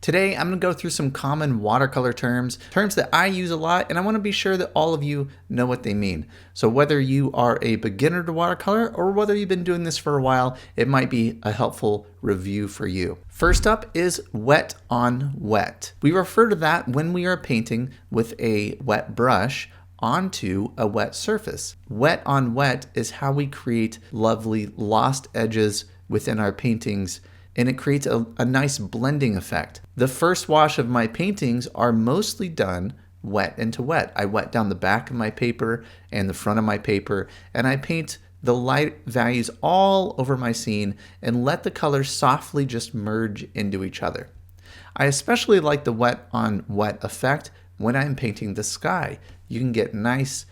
Today, I'm going to go through some common watercolor terms that I use a lot, and I want to be sure that all of you know what they mean. So whether you are a beginner to watercolor or whether you've been doing this for a while, it might be a helpful review for you. First up is wet on wet. We refer to that when we are painting with a wet brush onto a wet surface. Wet on wet is how we create lovely lost edges within our paintings, and it creates a nice blending effect. The first wash of my paintings are mostly done wet into wet. I wet down the back of my paper and the front of my paper, and I paint the light values all over my scene and let the colors softly just merge into each other. I especially like the wet on wet effect when I'm painting the sky. You can get nice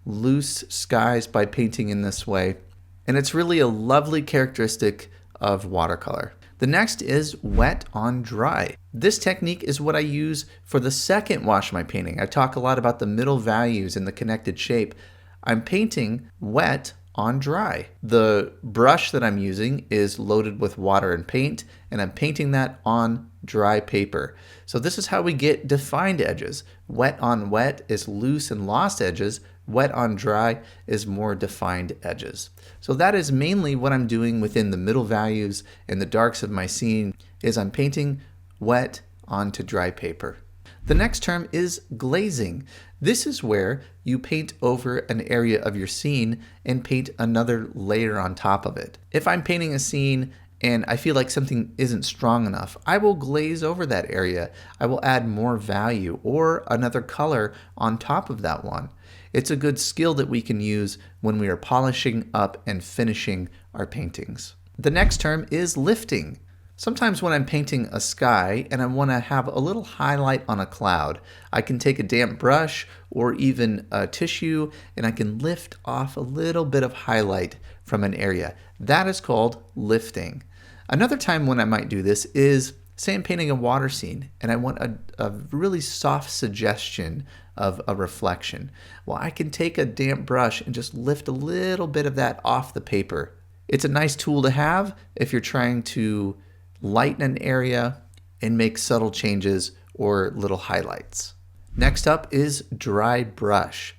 loose skies by painting in this way, and it's really a lovely characteristic of watercolor. The next is wet on dry. This technique is what I use for the second wash of my painting. I talk a lot about the middle values and the connected shape. I'm painting wet on dry. The brush that I'm using is loaded with water and paint, and I'm painting that on dry paper. So this is how we get defined edges. Wet on wet is loose and lost edges. Wet on dry is more defined edges. So that is mainly what I'm doing within the middle values and the darks of my scene, is I'm painting wet onto dry paper. The next term is glazing. This is where you paint over an area of your scene and paint another layer on top of it. If I'm painting a scene and I feel like something isn't strong enough, I will glaze over that area. I will add more value or another color on top of that one. It's a good skill that we can use when we are polishing up and finishing our paintings. The next term is lifting. Sometimes when I'm painting a sky and I want to have a little highlight on a cloud, I can take a damp brush or even a tissue and I can lift off a little bit of highlight from an area. That is called lifting. Another time when I might do this is, say I'm painting a water scene and I want a really soft suggestion of a reflection. Well, I can take a damp brush and just lift a little bit of that off the paper. It's a nice tool to have if you're trying to lighten an area and make subtle changes or little highlights. Next up is dry brush.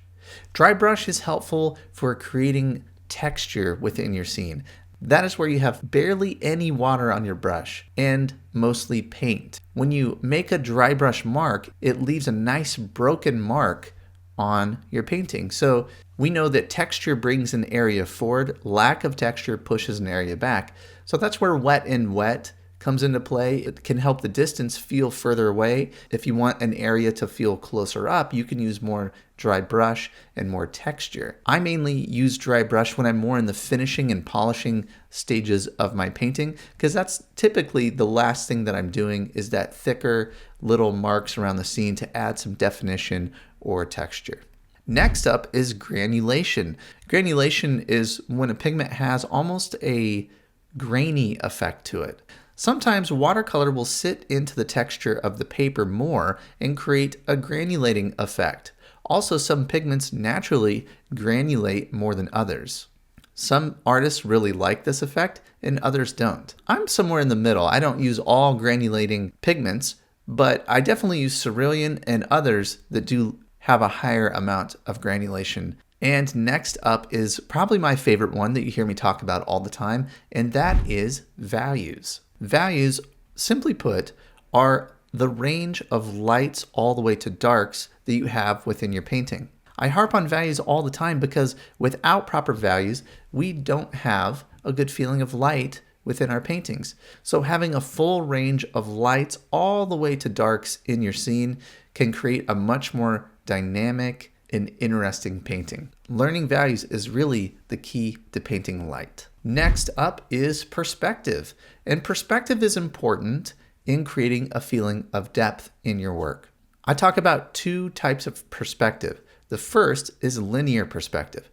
Dry brush is helpful for creating texture within your scene. That is where you have barely any water on your brush and mostly paint. When you make a dry brush mark, it leaves a nice broken mark on your painting. So we know that texture brings an area forward, lack of texture pushes an area back. So that's where wet and wet comes into play. It can help the distance feel further away. If you want an area to feel closer up, you can use more dry brush and more texture. I mainly use dry brush when I'm more in the finishing and polishing stages of my painting, because that's typically the last thing that I'm doing, is that thicker little marks around the scene to add some definition or texture. Next up is granulation. Granulation is when a pigment has almost a grainy effect to it. Sometimes watercolor will sit into the texture of the paper more and create a granulating effect. Also, some pigments naturally granulate more than others. Some artists really like this effect and others don't. I'm somewhere in the middle. I don't use all granulating pigments, but I definitely use cerulean and others that do have a higher amount of granulation. And next up is probably my favorite one that you hear me talk about all the time, and that is values. Values, simply put, are the range of lights all the way to darks that you have within your painting. I harp on values all the time because without proper values, we don't have a good feeling of light within our paintings. So having a full range of lights all the way to darks in your scene can create a much more dynamic and interesting painting. Learning values is really the key to painting light. Next up is perspective. And perspective is important in creating a feeling of depth in your work. I talk about two types of perspective. The first is linear perspective.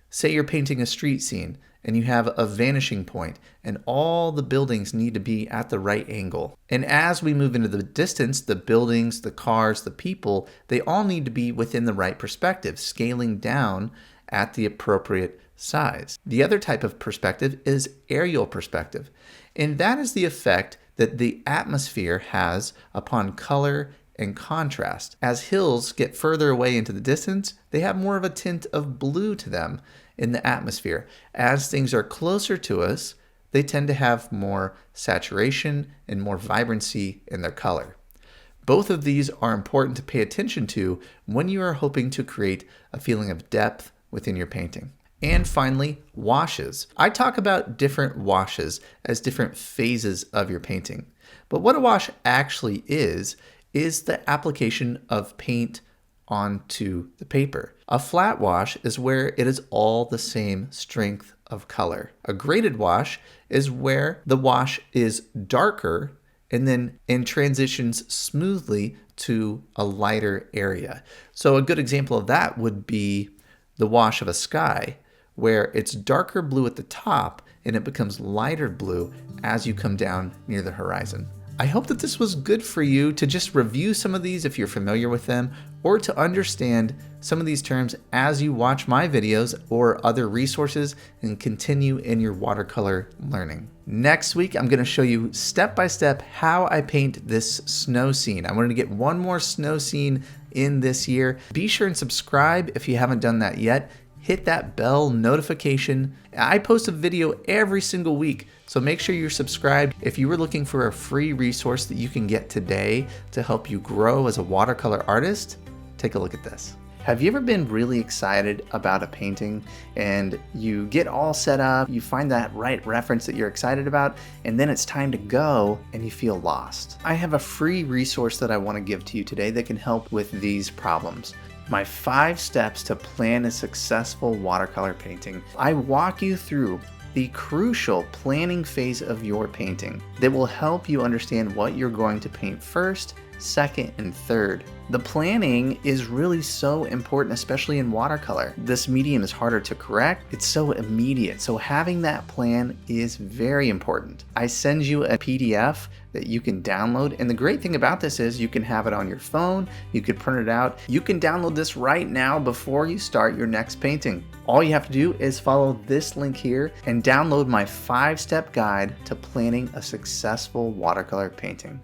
Say you're painting a street scene and you have a vanishing point and all the buildings need to be at the right angle. And as we move into the distance, the buildings, the cars, the people, they all need to be within the right perspective, scaling down at the appropriate size. The other type of perspective is aerial perspective. And that is the effect that that the atmosphere has upon color and contrast. As hills get further away into the distance, they have more of a tint of blue to them in the atmosphere. As things are closer to us, they tend to have more saturation and more vibrancy in their color. Both of these are important to pay attention to when you are hoping to create a feeling of depth within your painting. And finally, washes. I talk about different washes as different phases of your painting. But what a wash actually is the application of paint onto the paper. A flat wash is where it is all the same strength of color. A graded wash is where the wash is darker and then transitions smoothly to a lighter area. So a good example of that would be the wash of a sky, where it's darker blue at the top and it becomes lighter blue as you come down near the horizon. I hope that this was good for you to just review some of these if you're familiar with them, or to understand some of these terms as you watch my videos or other resources and continue in your watercolor learning. Next week, I'm going to show you step by step how I paint this snow scene. I wanted to get one more snow scene in this year. Be sure and subscribe if you haven't done that yet. Hit that bell notification. I post a video every single week, so make sure you're subscribed. If you were looking for a free resource that you can get today to help you grow as a watercolor artist, take a look at this. Have you ever been really excited about a painting and you get all set up, you find that right reference that you're excited about, and then it's time to go and you feel lost? I have a free resource that I want to give to you today that can help with these problems. My 5 steps to plan a successful watercolor painting. I walk you through the crucial planning phase of your painting that will help you understand what you're going to paint first, second, and third. The planning is really so important, especially in watercolor. This medium is harder to correct. It's so immediate. So having that plan is very important. I send you a PDF that you can download. And the great thing about this is you can have it on your phone. You could print it out. You can download this right now before you start your next painting. All you have to do is follow this link here and download my 5-step guide to planning a successful watercolor painting.